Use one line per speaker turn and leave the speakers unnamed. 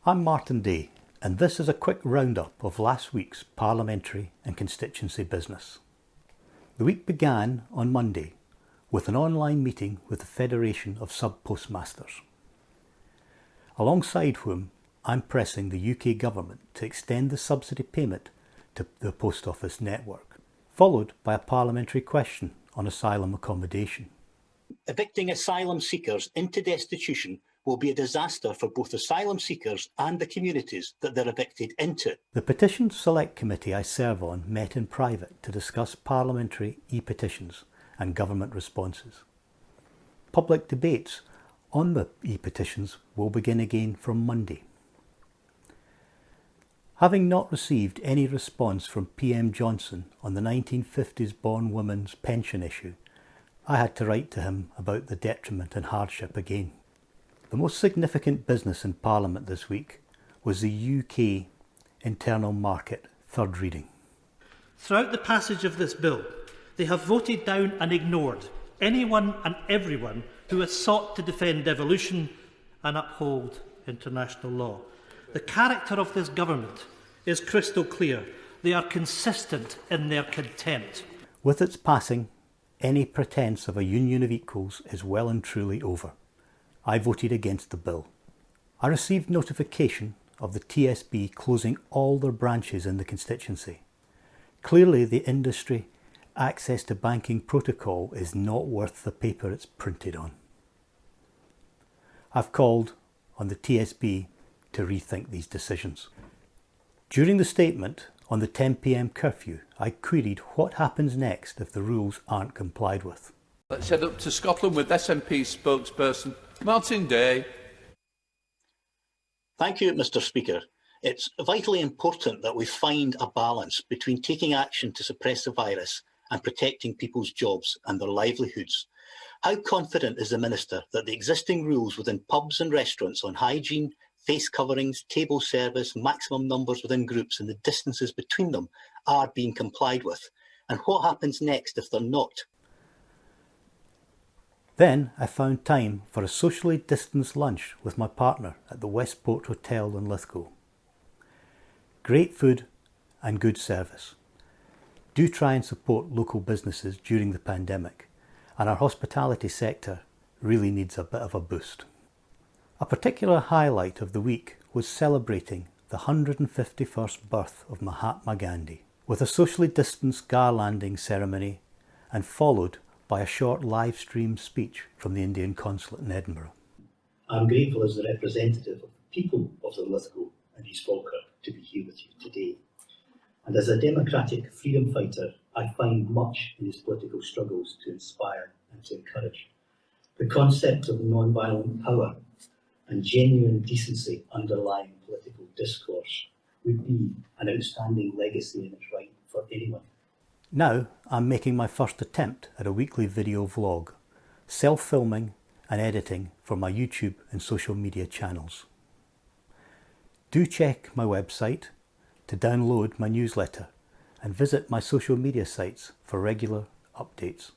I'm Martyn Day, and this is a quick roundup of last week's parliamentary and constituency business. The week began on Monday with an online meeting with the Federation of Sub-Postmasters, alongside whom I'm pressing the UK Government to extend the subsidy payment to the Post Office network, followed by a parliamentary question on asylum accommodation.
Evicting asylum seekers into destitution will be a disaster for both asylum seekers and the communities that they're evicted into.
The Petitions Select Committee I serve on met in private to discuss parliamentary e-petitions and government responses. Public debates on the e-petitions will begin again from Monday. Having not received any response from PM Johnson on the 1950s born women's pension issue, I had to write to him about the detriment and hardship again. The most significant business in Parliament this week was the UK Internal Market third reading.
Throughout the passage of this bill, they have voted down and ignored anyone and everyone who has sought to defend devolution and uphold international law. The character of this government is crystal clear. They are consistent in their contempt.
With its passing, any pretence of a union of equals is well and truly over. I voted against the bill. I received notification of the TSB closing all their branches in the constituency. Clearly the industry access to banking protocol is not worth the paper it's printed on. I've called on the TSB to rethink these decisions. During the statement on the 10 p.m. curfew, I queried what happens next if the rules aren't complied with.
Let's head up to Scotland with SNP spokesperson Martyn Day.
Thank you, Mr. Speaker. It's vitally important that we find a balance between taking action to suppress the virus and protecting people's jobs and their livelihoods. How confident is the Minister that the existing rules within pubs and restaurants on hygiene, face coverings, table service, maximum numbers within groups and the distances between them are being complied with? And what happens next if they're not?
Then I found time for a socially distanced lunch with my partner at the Westport Hotel in Lithgow. Great food and good service. Do try and support local businesses during the pandemic, and our hospitality sector really needs a bit of a boost. A particular highlight of the week was celebrating the 151st birth of Mahatma Gandhi, with a socially distanced garlanding ceremony and followed by a short live stream speech from the Indian consulate in Edinburgh.
I'm grateful as the representative of the people of the Lithgow and East Falkirk to be here with you today. And as a democratic freedom fighter, I find much in his political struggles to inspire and to encourage. The concept of non-violent power and genuine decency underlying political discourse would be an outstanding legacy in its right for anyone.
Now I'm making my first attempt at a weekly video vlog, self-filming and editing for my YouTube and social media channels. Do check my website to download my newsletter and visit my social media sites for regular updates.